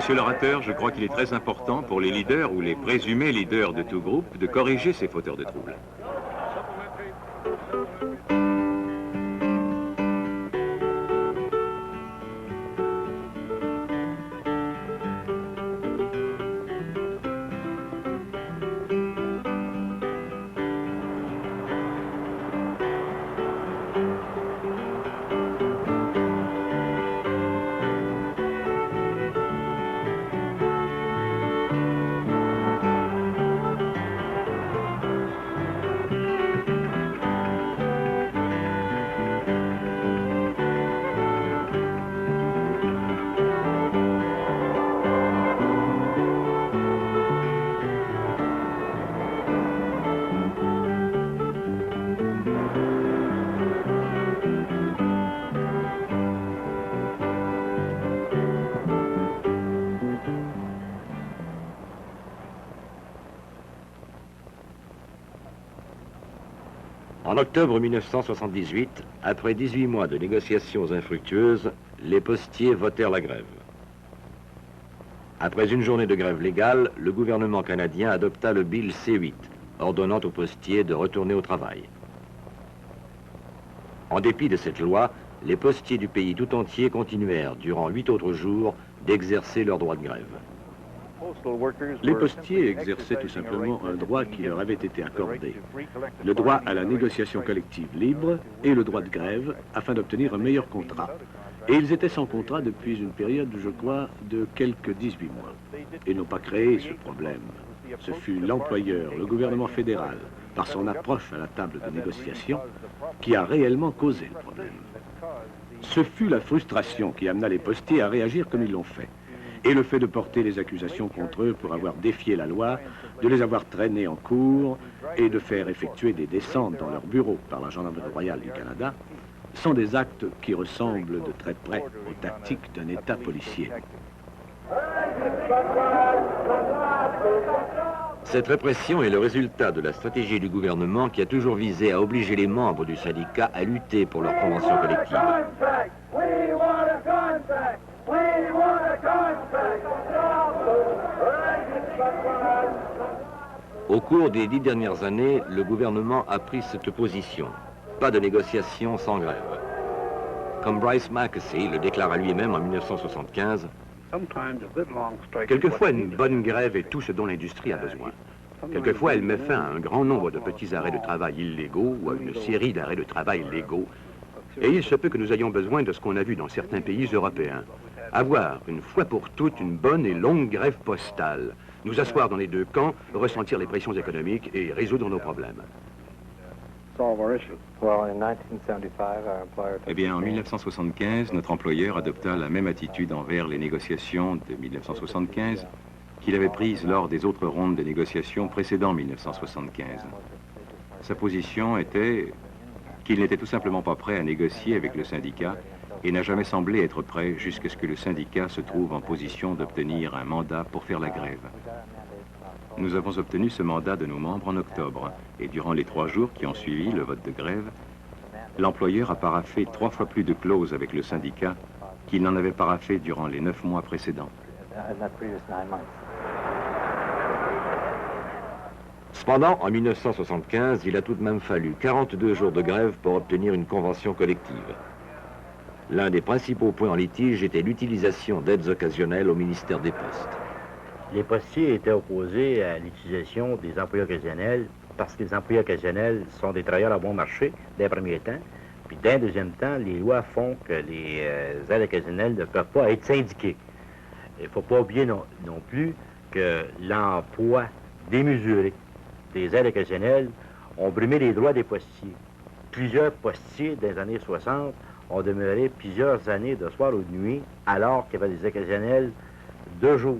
Monsieur l'orateur, je crois qu'il est très important pour les leaders ou les présumés leaders de tout groupe de corriger ces fauteurs de troubles. En octobre 1978, après 18 mois de négociations infructueuses, les postiers votèrent la grève. Après une journée de grève légale, le gouvernement canadien adopta le Bill C-8, ordonnant aux postiers de retourner au travail. En dépit de cette loi, les postiers du pays tout entier continuèrent, durant 8 autres jours, d'exercer leur droit de grève. Les postiers exerçaient tout simplement un droit qui leur avait été accordé, le droit à la négociation collective libre et le droit de grève afin d'obtenir un meilleur contrat. Et ils étaient sans contrat depuis une période, je crois, de quelques 18 mois. Ils n'ont pas créé ce problème. Ce fut l'employeur, le gouvernement fédéral, par son approche à la table de négociation, qui a réellement causé le problème. Ce fut la frustration qui amena les postiers à réagir comme ils l'ont fait. Et le fait de porter les accusations contre eux pour avoir défié la loi, de les avoir traînés en cours et de faire effectuer des descentes dans leur bureau par la Gendarmerie royale du Canada sont des actes qui ressemblent de très près aux tactiques d'un État policier. Cette répression est le résultat de la stratégie du gouvernement qui a toujours visé à obliger les membres du syndicat à lutter pour leur convention collective. Au cours des 10 dernières années, le gouvernement a pris cette position. Pas de négociation sans grève. Comme Bryce Mackesy le déclara lui-même en 1975, quelquefois une bonne grève est tout ce dont l'industrie a besoin. Quelquefois elle met fin à un grand nombre de petits arrêts de travail illégaux ou à une série d'arrêts de travail légaux. Et il se peut que nous ayons besoin de ce qu'on a vu dans certains pays européens. Avoir, une fois pour toutes, une bonne et longue grève postale. Nous asseoir dans les deux camps, ressentir les pressions économiques et résoudre nos problèmes. Eh bien, en 1975, notre employeur adopta la même attitude envers les négociations de 1975 qu'il avait prise lors des autres rondes de négociations précédant 1975. Sa position était qu'il n'était tout simplement pas prêt à négocier avec le syndicat et n'a jamais semblé être prêt jusqu'à ce que le syndicat se trouve en position d'obtenir un mandat pour faire la grève. Nous avons obtenu ce mandat de nos membres en octobre, et durant les 3 jours qui ont suivi le vote de grève, l'employeur a paraphé 3 fois plus de clauses avec le syndicat qu'il n'en avait paraphé durant les 9 mois précédents. Cependant, en 1975, il a tout de même fallu 42 jours de grève pour obtenir une convention collective. L'un des principaux points en litige était l'utilisation d'aides occasionnelles au ministère des Postes. Les postiers étaient opposés à l'utilisation des employés occasionnels parce que les employés occasionnels sont des travailleurs à bon marché d'un premier temps, puis d'un deuxième temps, les lois font que les aides occasionnelles ne peuvent pas être syndiquées. Il ne faut pas oublier non plus que l'emploi démesuré des aides occasionnelles ont brimé les droits des postiers. Plusieurs postiers des années 60 ont demeuré plusieurs années de soir ou de nuit alors qu'il y avait des occasionnels de jour.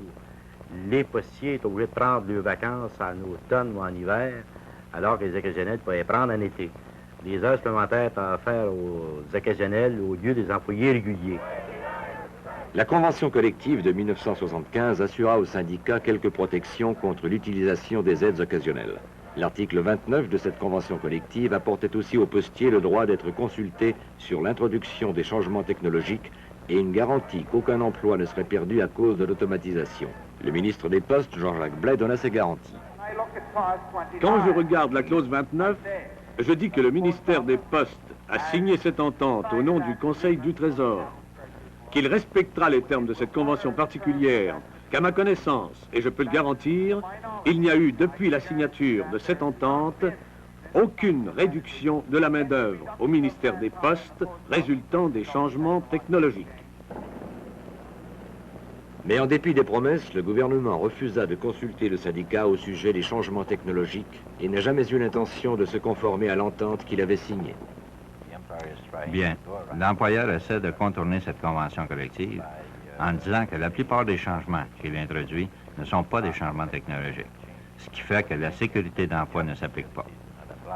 Les postiers étaient obligés de prendre leurs vacances en automne ou en hiver, alors que les occasionnels pouvaient prendre en été. Les heures supplémentaires étaient offertes aux occasionnels au lieu des employés réguliers. La convention collective de 1975 assura aux syndicats quelques protections contre l'utilisation des aides occasionnelles. L'article 29 de cette convention collective apportait aussi aux postiers le droit d'être consultés sur l'introduction des changements technologiques et une garantie qu'aucun emploi ne serait perdu à cause de l'automatisation. Le ministre des Postes, Jean-Jacques Blais, donna ces garanties. Quand je regarde la clause 29, je dis que le ministère des Postes a signé cette entente au nom du Conseil du Trésor, qu'il respectera les termes de cette convention particulière, qu'à ma connaissance, et je peux le garantir, il n'y a eu depuis la signature de cette entente aucune réduction de la main-d'œuvre au ministère des Postes résultant des changements technologiques. Mais en dépit des promesses, le gouvernement refusa de consulter le syndicat au sujet des changements technologiques et n'a jamais eu l'intention de se conformer à l'entente qu'il avait signée. Bien, l'employeur essaie de contourner cette convention collective en disant que la plupart des changements qu'il introduit ne sont pas des changements technologiques, ce qui fait que la sécurité d'emploi ne s'applique pas.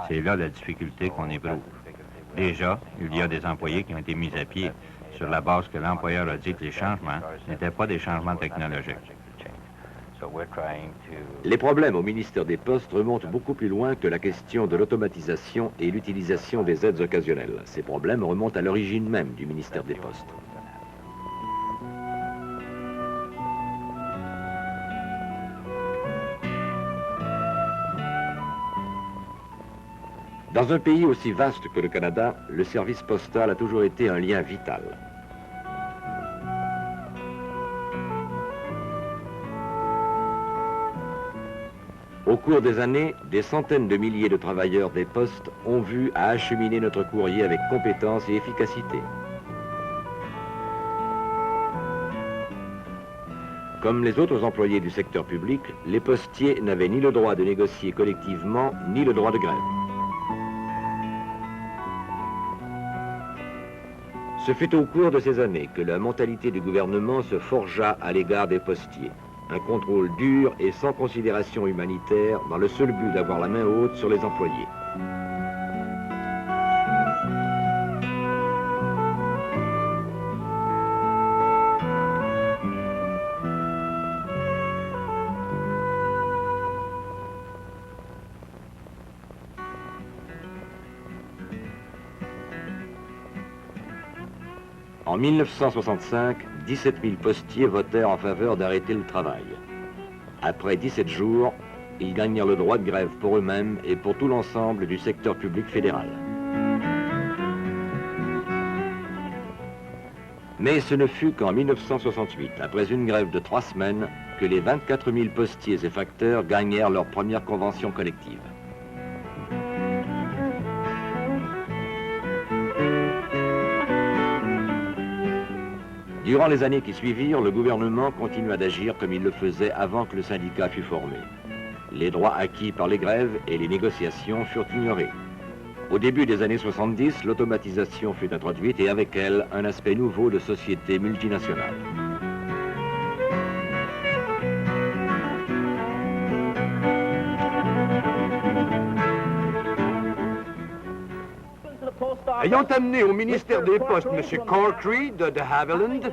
C'est là la difficulté qu'on éprouve. Déjà, il y a des employés qui ont été mis à pied sur la base que l'employeur a dit que les changements n'étaient pas des changements technologiques. Les problèmes au ministère des Postes remontent beaucoup plus loin que la question de l'automatisation et l'utilisation des aides occasionnelles. Ces problèmes remontent à l'origine même du ministère des Postes. Dans un pays aussi vaste que le Canada, le service postal a toujours été un lien vital. Au cours des années, des centaines de milliers de travailleurs des postes ont vu à acheminer notre courrier avec compétence et efficacité. Comme les autres employés du secteur public, les postiers n'avaient ni le droit de négocier collectivement, ni le droit de grève. Ce fut au cours de ces années que la mentalité du gouvernement se forgea à l'égard des postiers. Un contrôle dur et sans considération humanitaire dans le seul but d'avoir la main haute sur les employés. En 1965, 17 000 postiers votèrent en faveur d'arrêter le travail. Après 17 jours, ils gagnèrent le droit de grève pour eux-mêmes et pour tout l'ensemble du secteur public fédéral. Mais ce ne fut qu'en 1968, après une grève de 3 semaines, que les 24 000 postiers et facteurs gagnèrent leur première convention collective. Durant les années qui suivirent, le gouvernement continua d'agir comme il le faisait avant que le syndicat fût formé. Les droits acquis par les grèves et les négociations furent ignorés. Au début des années 70, l'automatisation fut introduite et avec elle, un aspect nouveau de société multinationale. Ayant amené au ministère des Postes M. Corkery de Havilland,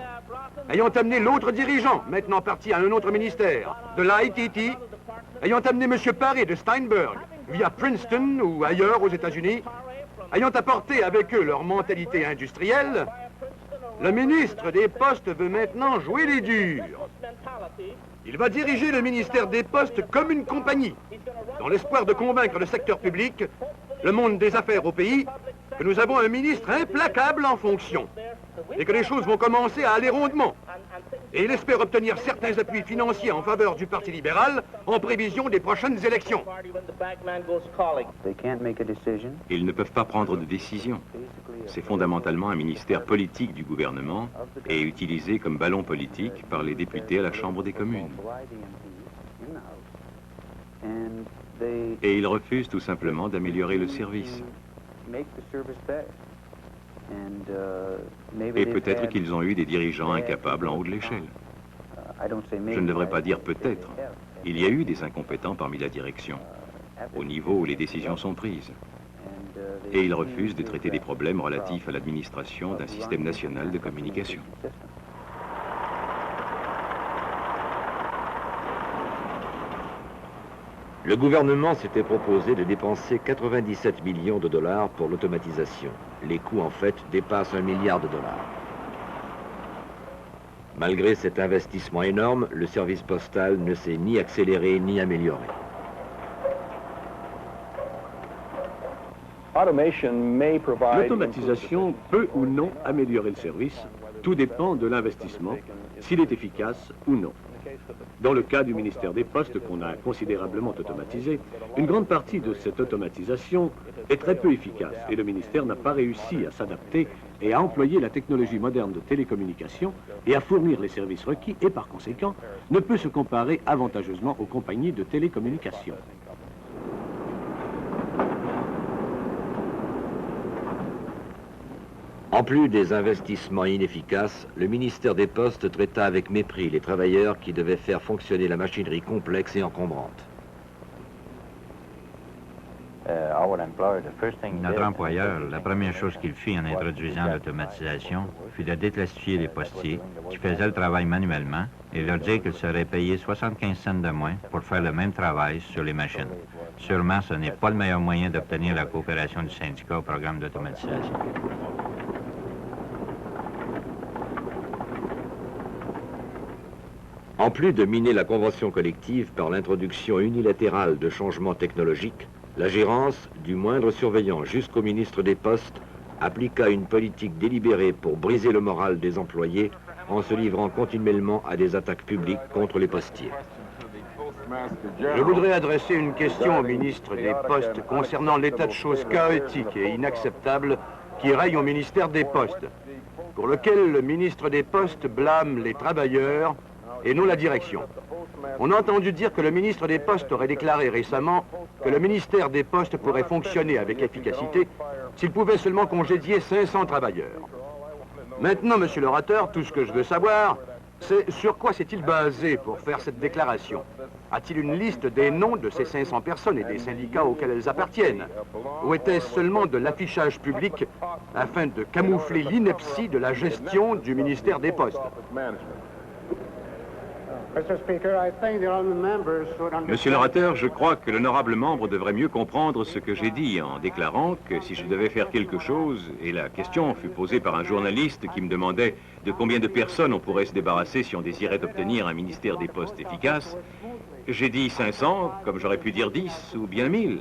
ayant amené l'autre dirigeant, maintenant parti à un autre ministère, de l'ITT, ayant amené M. Paré de Steinberg, via Princeton ou ailleurs aux États-Unis, ayant apporté avec eux leur mentalité industrielle, le ministre des Postes veut maintenant jouer les durs. Il va diriger le ministère des Postes comme une compagnie, dans l'espoir de convaincre le secteur public, le monde des affaires au pays, que nous avons un ministre implacable en fonction et que les choses vont commencer à aller rondement. Et il espère obtenir certains appuis financiers en faveur du Parti libéral en prévision des prochaines élections. Ils ne peuvent pas prendre de décision. C'est fondamentalement un ministère politique du gouvernement et utilisé comme ballon politique par les députés à la Chambre des communes. Et ils refusent tout simplement d'améliorer le service. Et peut-être qu'ils ont eu des dirigeants incapables en haut de l'échelle. Je ne devrais pas dire peut-être. Il y a eu des incompétents parmi la direction, au niveau où les décisions sont prises. Et ils refusent de traiter des problèmes relatifs à l'administration d'un système national de communication. Le gouvernement s'était proposé de dépenser 97 millions de dollars pour l'automatisation. Les coûts, en fait, dépassent $1 milliard. Malgré cet investissement énorme, le service postal ne s'est ni accéléré ni amélioré. L'automatisation peut ou non améliorer le service. Tout dépend de l'investissement, s'il est efficace ou non. Dans le cas du ministère des Postes, qu'on a considérablement automatisé, une grande partie de cette automatisation est très peu efficace et le ministère n'a pas réussi à s'adapter et à employer la technologie moderne de télécommunication et à fournir les services requis et par conséquent ne peut se comparer avantageusement aux compagnies de télécommunication. En plus des investissements inefficaces, le ministère des Postes traita avec mépris les travailleurs qui devaient faire fonctionner la machinerie complexe et encombrante. Notre employeur, la première chose qu'il fit en introduisant l'automatisation fut de déclassifier les postiers qui faisaient le travail manuellement et leur dire qu'ils seraient payés 75 cents de moins pour faire le même travail sur les machines. Sûrement, ce n'est pas le meilleur moyen d'obtenir la coopération du syndicat au programme d'automatisation. En plus de miner la convention collective par l'introduction unilatérale de changements technologiques, la gérance, du moindre surveillant jusqu'au ministre des Postes, appliqua une politique délibérée pour briser le moral des employés en se livrant continuellement à des attaques publiques contre les postiers. Je voudrais adresser une question au ministre des Postes concernant l'état de choses chaotique et inacceptable qui règne au ministère des Postes, pour lequel le ministre des Postes blâme les travailleurs et non la direction. On a entendu dire que le ministre des Postes aurait déclaré récemment que le ministère des Postes pourrait fonctionner avec efficacité s'il pouvait seulement congédier 500 travailleurs. Maintenant, monsieur l'orateur, tout ce que je veux savoir, c'est sur quoi s'est-il basé pour faire cette déclaration? A-t-il une liste des noms de ces 500 personnes et des syndicats auxquels elles appartiennent? Ou était-ce seulement de l'affichage public afin de camoufler l'ineptie de la gestion du ministère des Postes? Monsieur l'orateur, je crois que l'honorable membre devrait mieux comprendre ce que j'ai dit en déclarant que si je devais faire quelque chose, et la question fut posée par un journaliste qui me demandait de combien de personnes on pourrait se débarrasser si on désirait obtenir un ministère des Postes efficace, j'ai dit 500, comme j'aurais pu dire 10 ou bien 1000.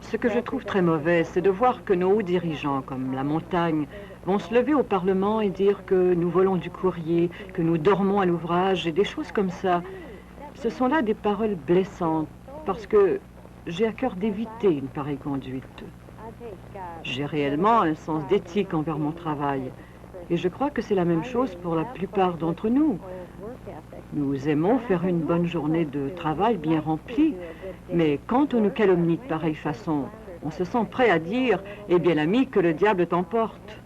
Ce que je trouve très mauvais, c'est de voir que nos hauts dirigeants, comme la montagne, vont se lever au Parlement et dire que nous volons du courrier, que nous dormons à l'ouvrage et des choses comme ça. Ce sont là des paroles blessantes, parce que j'ai à cœur d'éviter une pareille conduite. J'ai réellement un sens d'éthique envers mon travail, et je crois que c'est la même chose pour la plupart d'entre nous. Nous aimons faire une bonne journée de travail bien remplie, mais quand on nous calomnie de pareille façon, on se sent prêt à dire « Eh bien, l'ami, que le diable t'emporte ».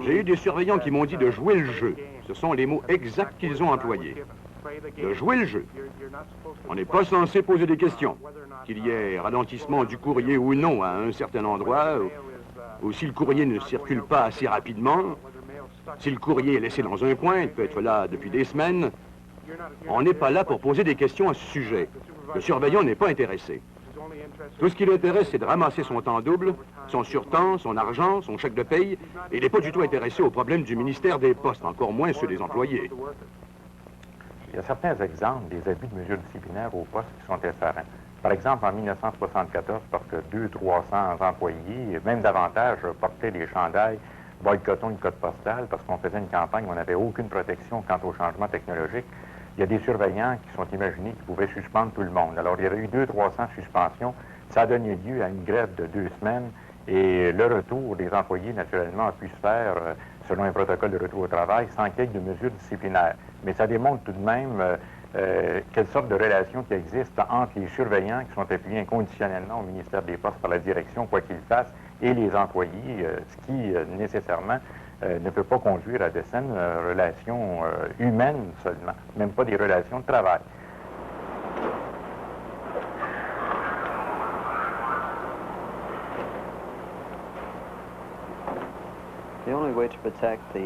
J'ai eu des surveillants qui m'ont dit de jouer le jeu. Ce sont les mots exacts qu'ils ont employés. De jouer le jeu. On n'est pas censé poser des questions. Qu'il y ait ralentissement du courrier ou non à un certain endroit, ou si le courrier ne circule pas assez rapidement, si le courrier est laissé dans un coin, il peut être là depuis des semaines. On n'est pas là pour poser des questions à ce sujet. Le surveillant n'est pas intéressé. Tout ce qui l'intéresse, c'est de ramasser son temps double, son surtemps, son argent, son chèque de paye, et il n'est pas du tout intéressé aux problèmes du ministère des Postes, encore moins ceux des employés. Il y a certains exemples des abus de mesures disciplinaires au poste qui sont effarants. Par exemple, en 1974, parce que 200-300 employés, même davantage, portaient des chandails boycottons le code postal parce qu'on faisait une campagne où on n'avait aucune protection quant au changement technologique. Il y a des surveillants qui sont imaginés qui pouvaient suspendre tout le monde. Alors, il y avait eu 200-300 suspensions. Ça a donné lieu à une grève de 2 semaines et le retour des employés, naturellement, a pu se faire selon un protocole de retour au travail sans qu'il y ait de mesures disciplinaires. Mais ça démontre tout de même quelle sorte de relation qui existe entre les surveillants qui sont appuyés inconditionnellement au ministère des Postes par la direction, quoi qu'ils fassent, et les employés, ce qui nécessairement ne peut pas conduire à de saines relations humaines seulement, même pas des relations de travail.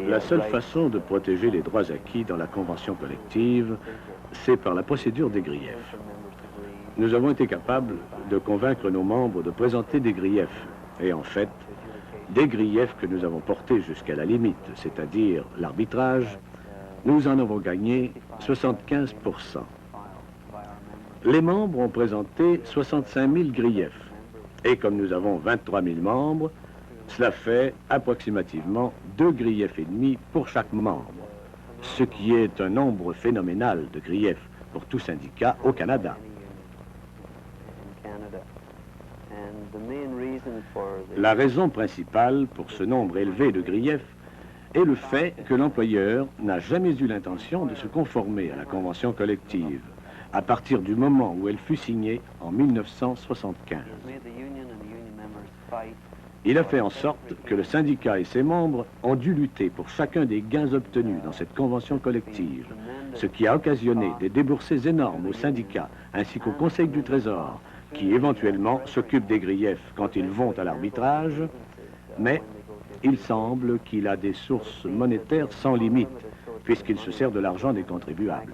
La seule façon de protéger les droits acquis dans la convention collective, c'est par la procédure des griefs. Nous avons été capables de convaincre nos membres de présenter des griefs. Et en fait, des griefs que nous avons portés jusqu'à la limite, c'est-à-dire l'arbitrage, nous en avons gagné 75%. Les membres ont présenté 65 000 griefs. Et comme nous avons 23 000 membres, cela fait approximativement 2 griefs et demi pour chaque membre, ce qui est un nombre phénoménal de griefs pour tout syndicat au Canada. La raison principale pour ce nombre élevé de griefs est le fait que l'employeur n'a jamais eu l'intention de se conformer à la convention collective à partir du moment où elle fut signée en 1975. Il a fait en sorte que le syndicat et ses membres ont dû lutter pour chacun des gains obtenus dans cette convention collective, ce qui a occasionné des déboursés énormes au syndicat ainsi qu'au Conseil du Trésor, qui éventuellement s'occupent des griefs quand ils vont à l'arbitrage, mais il semble qu'il a des sources monétaires sans limite, puisqu'il se sert de l'argent des contribuables.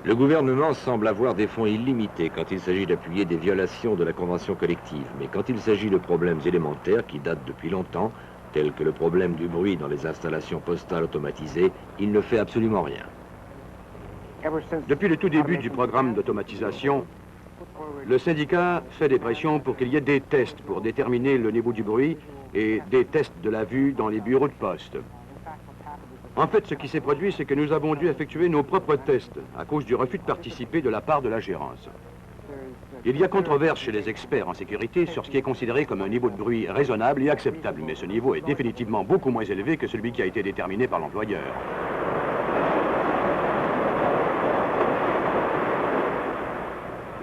Le gouvernement semble avoir des fonds illimités quand il s'agit d'appuyer des violations de la convention collective, mais quand il s'agit de problèmes élémentaires qui datent depuis longtemps, tels que le problème du bruit dans les installations postales automatisées, il ne fait absolument rien. Depuis le tout début du programme d'automatisation, le syndicat fait des pressions pour qu'il y ait des tests pour déterminer le niveau du bruit et des tests de la vue dans les bureaux de poste. En fait, ce qui s'est produit, c'est que nous avons dû effectuer nos propres tests à cause du refus de participer de la part de la gérance. Il y a controverse chez les experts en sécurité sur ce qui est considéré comme un niveau de bruit raisonnable et acceptable, mais ce niveau est définitivement beaucoup moins élevé que celui qui a été déterminé par l'employeur.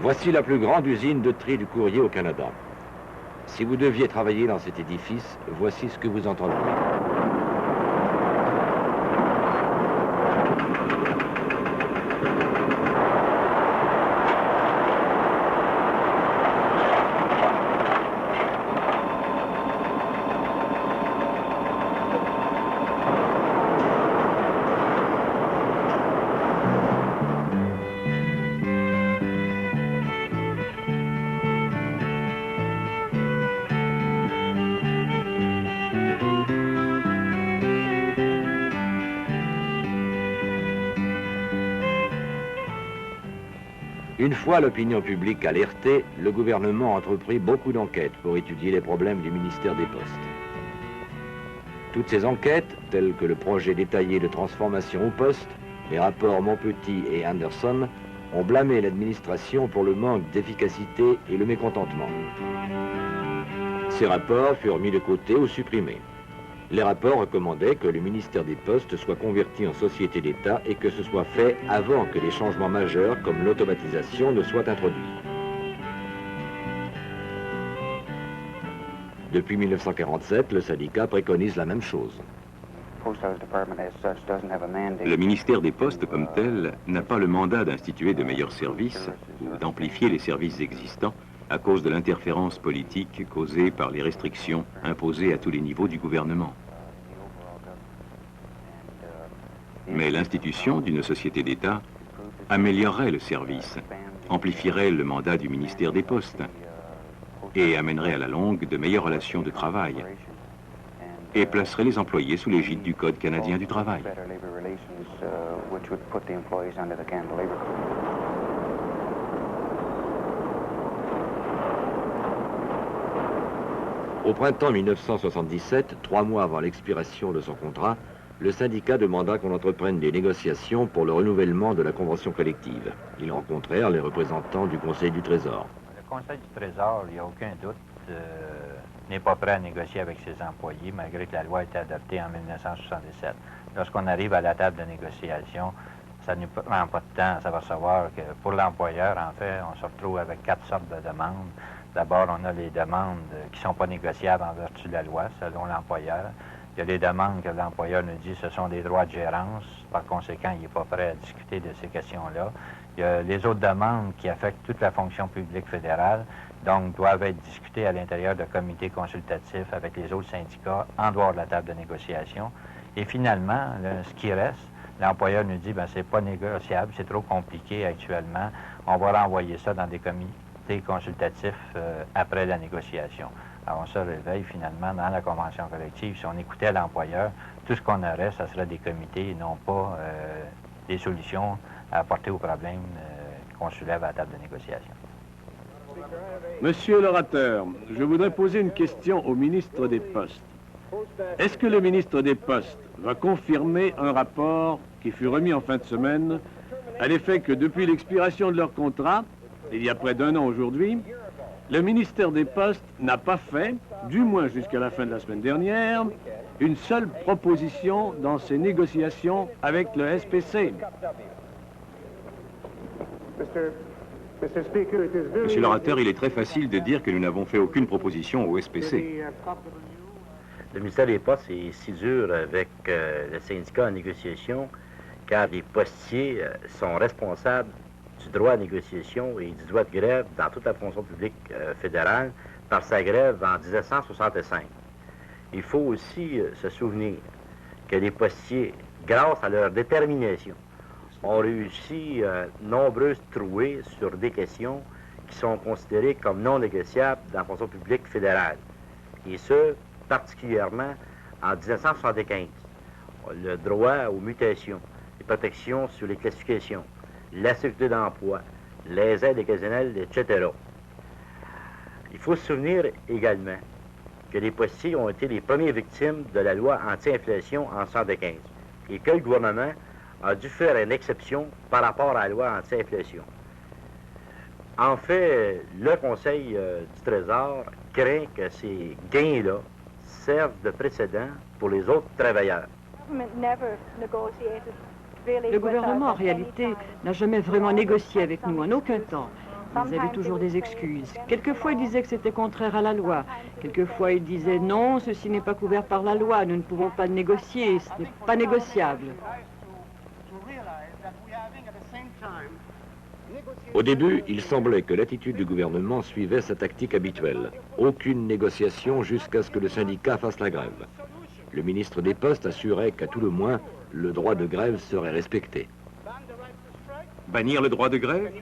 Voici la plus grande usine de tri du courrier au Canada. Si vous deviez travailler dans cet édifice, voici ce que vous entendriez. Une fois l'opinion publique alertée, le gouvernement a entrepris beaucoup d'enquêtes pour étudier les problèmes du ministère des Postes. Toutes ces enquêtes, telles que le projet détaillé de transformation au poste, les rapports Montpetit et Anderson, ont blâmé l'administration pour le manque d'efficacité et le mécontentement. Ces rapports furent mis de côté ou supprimés. Les rapports recommandaient que le ministère des Postes soit converti en société d'État et que ce soit fait avant que des changements majeurs comme l'automatisation ne soient introduits. Depuis 1947, le syndicat préconise la même chose. Le ministère des Postes, comme tel, n'a pas le mandat d'instituer de meilleurs services ou d'amplifier les services existants à cause de l'interférence politique causée par les restrictions imposées à tous les niveaux du gouvernement. Mais l'institution d'une société d'État améliorerait le service, amplifierait le mandat du ministère des Postes et amènerait à la longue de meilleures relations de travail et placerait les employés sous l'égide du Code canadien du travail. Au printemps 1977, 3 mois avant l'expiration de son contrat, le syndicat demanda qu'on entreprenne des négociations pour le renouvellement de la convention collective. Ils rencontrèrent les représentants du Conseil du Trésor. Le Conseil du Trésor, il n'y a aucun doute, n'est pas prêt à négocier avec ses employés, malgré que la loi a été adoptée en 1977. Lorsqu'on arrive à la table de négociation, ça ne prend pas de temps à s'apercevoir que pour l'employeur, en fait, on se retrouve avec 4 sortes de demandes. D'abord, on a les demandes qui ne sont pas négociables en vertu de la loi, selon l'employeur. Il y a des demandes que l'employeur nous dit que ce sont des droits de gérance. Par conséquent, il n'est pas prêt à discuter de ces questions-là. Il y a les autres demandes qui affectent toute la fonction publique fédérale, donc doivent être discutées à l'intérieur de comités consultatifs avec les autres syndicats en dehors de la table de négociation. Et finalement, ce qui reste, l'employeur nous dit, bien, c'est pas négociable, c'est trop compliqué actuellement, on va renvoyer ça dans des comités consultatifs après la négociation. Alors, on se réveille finalement dans la convention collective. Si on écoutait l'employeur, tout ce qu'on aurait, ça serait des comités et non pas des solutions à apporter aux problèmes qu'on soulève à la table de négociation. Monsieur l'orateur, je voudrais poser une question au ministre des Postes. Est-ce que le ministre des Postes va confirmer un rapport qui fut remis en fin de semaine à l'effet que depuis l'expiration de leur contrat, il y a près d'1 an aujourd'hui, le ministère des Postes n'a pas fait, du moins jusqu'à la fin de la semaine dernière, une seule proposition dans ses négociations avec le SPC? Monsieur l'orateur, il est très facile de dire que nous n'avons fait aucune proposition au SPC. Le ministère des Postes est si dur avec le syndicat en négociation, car les postiers sont responsables du droit à négociation et du droit de grève dans toute la fonction publique fédérale par sa grève en 1965. Il faut aussi se souvenir que les postiers, grâce à leur détermination, ont réussi nombreuses trouées sur des questions qui sont considérées comme non négociables dans la fonction publique fédérale. Et ce, particulièrement en 1975. Le droit aux mutations, les protections sur les classifications, la sécurité d'emploi, les aides occasionnelles, etc. Il faut se souvenir également que les postiers ont été les premières victimes de la loi anti-inflation en 1975 et que le gouvernement a dû faire une exception par rapport à la loi anti-inflation. En fait, le Conseil du Trésor craint que ces gains-là servent de précédent pour les autres travailleurs. Le gouvernement, en réalité, n'a jamais vraiment négocié avec nous, en aucun temps. Ils avaient toujours des excuses. Quelquefois, ils disaient que c'était contraire à la loi. Quelquefois, ils disaient non, ceci n'est pas couvert par la loi, nous ne pouvons pas négocier, ce n'est pas négociable. Au début, il semblait que l'attitude du gouvernement suivait sa tactique habituelle. Aucune négociation jusqu'à ce que le syndicat fasse la grève. Le ministre des Postes assurait qu'à tout le moins, le droit de grève serait respecté. Bannir le droit de grève?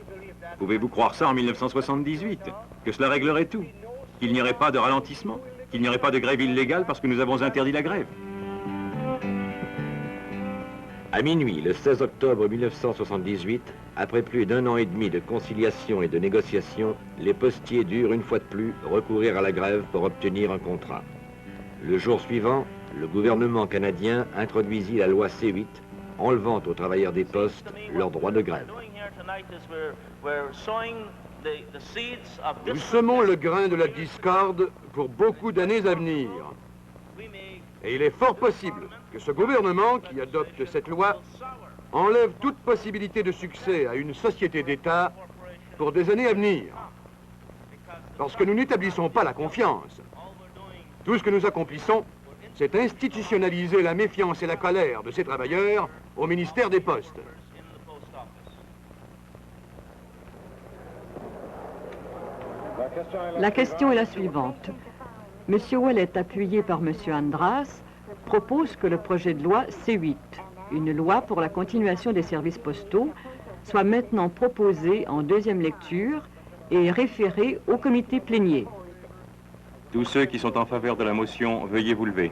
Pouvez-vous croire ça en 1978? Que cela réglerait tout? Qu'il n'y aurait pas de ralentissement? Qu'il n'y aurait pas de grève illégale parce que nous avons interdit la grève? À minuit, le 16 octobre 1978, après plus d'1 an et demi de conciliation et de négociation, les postiers durent une fois de plus recourir à la grève pour obtenir un contrat. Le jour suivant, le gouvernement canadien introduisit la loi C8, enlevant aux travailleurs des postes leur droit de grève. Nous semons le grain de la discorde pour beaucoup d'années à venir. Et il est fort possible que ce gouvernement qui adopte cette loi enlève toute possibilité de succès à une société d'État pour des années à venir. Parce que nous n'établissons pas la confiance. Tout ce que nous accomplissons, c'est institutionnaliser la méfiance et la colère de ces travailleurs au ministère des Postes. La question est la suivante. M. Ouellet, appuyé par M. Andras, propose que le projet de loi C8, une loi pour la continuation des services postaux, soit maintenant proposé en deuxième lecture et référé au comité plénier. Tous ceux qui sont en faveur de la motion, veuillez vous lever.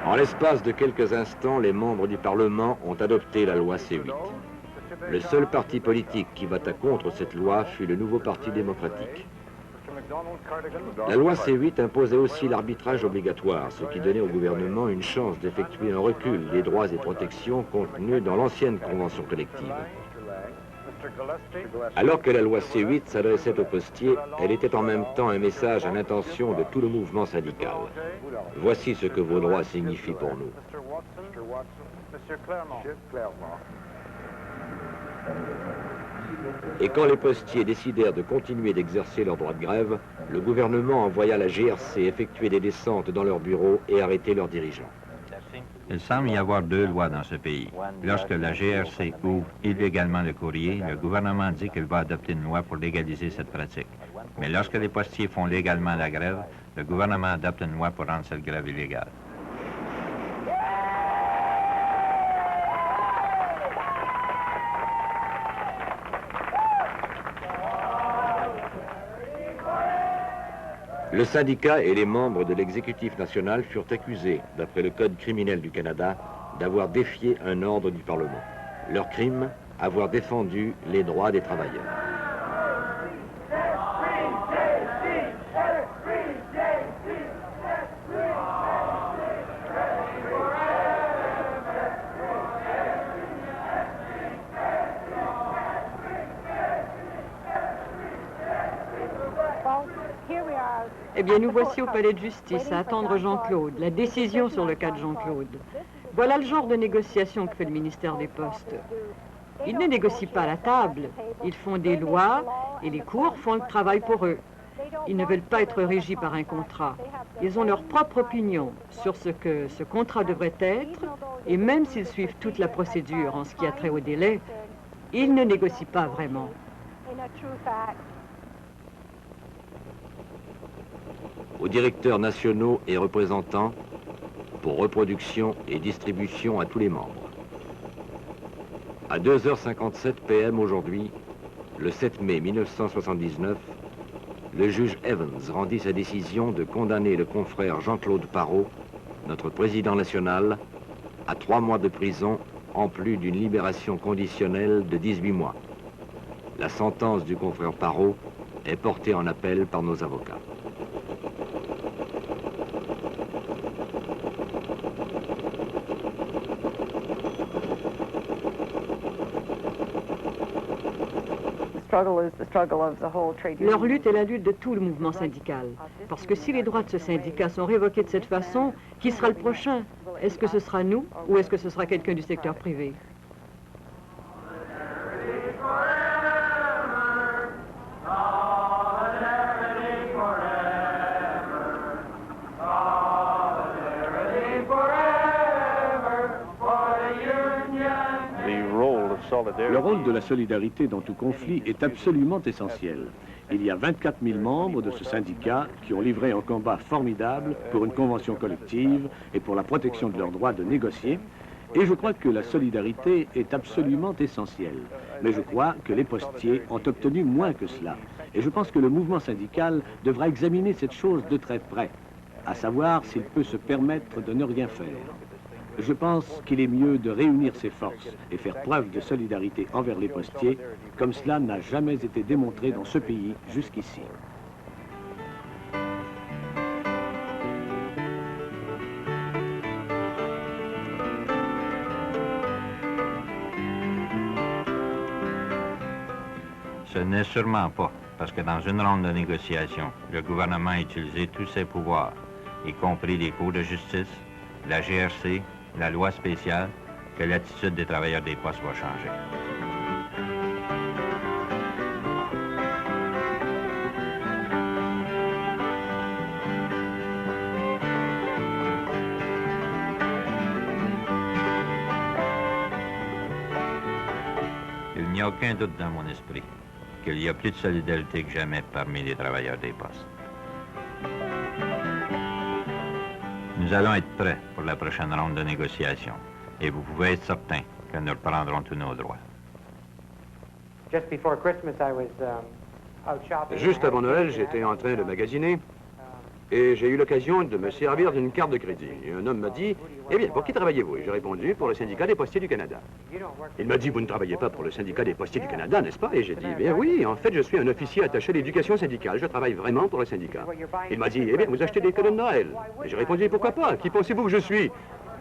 En l'espace de quelques instants, les membres du Parlement ont adopté la loi C8. Le seul parti politique qui vota contre cette loi fut le Nouveau Parti démocratique. La loi C8 imposait aussi l'arbitrage obligatoire, ce qui donnait au gouvernement une chance d'effectuer un recul des droits et protections contenus dans l'ancienne convention collective. Alors que la loi C8 s'adressait aux postiers, elle était en même temps un message à l'intention de tout le mouvement syndical. Voici ce que vos droits signifient pour nous. Et quand les postiers décidèrent de continuer d'exercer leur droit de grève, le gouvernement envoya la GRC effectuer des descentes dans leurs bureaux et arrêter leurs dirigeants. Il semble y avoir deux lois dans ce pays. Lorsque la GRC ouvre illégalement le courrier, le gouvernement dit qu'il va adopter une loi pour légaliser cette pratique. Mais lorsque les postiers font légalement la grève, le gouvernement adopte une loi pour rendre cette grève illégale. Le syndicat et les membres de l'exécutif national furent accusés, d'après le Code criminel du Canada, d'avoir défié un ordre du Parlement. Leur crime, avoir défendu les droits des travailleurs. Eh bien, nous voici au palais de justice à attendre Jean-Claude, la décision sur le cas de Jean-Claude. Voilà le genre de négociation que fait le ministère des Postes. Ils ne négocient pas à la table, ils font des lois et les cours font le travail pour eux. Ils ne veulent pas être régis par un contrat. Ils ont leur propre opinion sur ce que ce contrat devrait être, et même s'ils suivent toute la procédure en ce qui a trait au délai, ils ne négocient pas vraiment. Aux directeurs nationaux et représentants, pour reproduction et distribution à tous les membres. À 2h57 p.m. aujourd'hui, le 7 mai 1979, le juge Evans rendit sa décision de condamner le confrère Jean-Claude Parrot, notre président national, à 3 mois de prison en plus d'une libération conditionnelle de 18 mois. La sentence du confrère Parrot est portée en appel par nos avocats. Leur lutte est la lutte de tout le mouvement syndical. Parce que si les droits de ce syndicat sont révoqués de cette façon, qui sera le prochain? Est-ce que ce sera nous ou est-ce que ce sera quelqu'un du secteur privé? Le rôle de la solidarité dans tout conflit est absolument essentiel. Il y a 24 000 membres de ce syndicat qui ont livré un combat formidable pour une convention collective et pour la protection de leurs droits de négocier. Et je crois que la solidarité est absolument essentielle. Mais je crois que les postiers ont obtenu moins que cela. Et je pense que le mouvement syndical devra examiner cette chose de très près, à savoir s'il peut se permettre de ne rien faire. Je pense qu'il est mieux de réunir ses forces et faire preuve de solidarité envers les postiers, comme cela n'a jamais été démontré dans ce pays jusqu'ici. Ce n'est sûrement pas parce que dans une ronde de négociation, le gouvernement a utilisé tous ses pouvoirs, y compris les cours de justice, la GRC, la loi spéciale, que l'attitude des travailleurs des postes va changer. Il n'y a aucun doute dans mon esprit qu'il y a plus de solidarité que jamais parmi les travailleurs des postes. Nous allons être prêts pour la prochaine ronde de négociation et vous pouvez être certain que nous reprendrons tous nos droits. Juste avant Noël, j'étais en train de magasiner et j'ai eu l'occasion de me servir d'une carte de crédit. Et un homme m'a dit, « Eh bien, pour qui travaillez-vous » Et j'ai répondu, « Pour le syndicat des postiers du Canada. » Il m'a dit, « Vous ne travaillez pas pour le syndicat des postiers du Canada, n'est-ce pas » Et j'ai dit, « Bien oui, en fait, je suis un officier attaché à l'éducation syndicale. Je travaille vraiment pour le syndicat. » Il m'a dit, « Eh bien, vous achetez des cadeaux de Noël » Et j'ai répondu, « Pourquoi pas? Qui pensez-vous que je suis »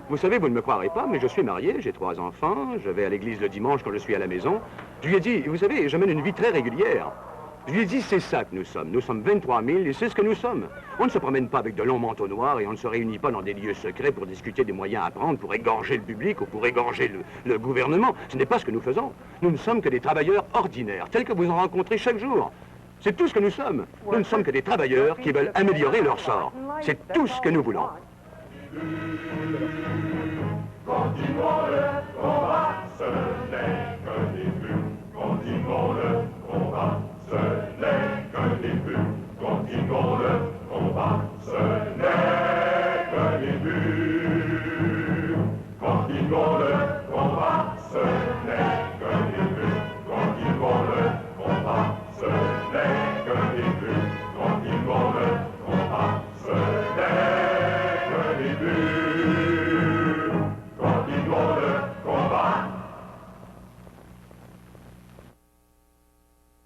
Vous savez, vous ne me croirez pas, mais je suis marié, j'ai 3 enfants, je vais à l'église le dimanche quand je suis à la maison. Je lui ai dit, vous savez, je mène une vie très régulière. Je lui ai dit, c'est ça que nous sommes. Nous sommes 23 000 et c'est ce que nous sommes. On ne se promène pas avec de longs manteaux noirs et on ne se réunit pas dans des lieux secrets pour discuter des moyens à prendre pour égorger le public ou pour égorger le gouvernement. Ce n'est pas ce que nous faisons. Nous ne sommes que des travailleurs ordinaires, tels que vous en rencontrez chaque jour. C'est tout ce que nous sommes. Nous ne sommes que des travailleurs qui veulent améliorer leur sort. C'est tout ce que nous voulons. Continuons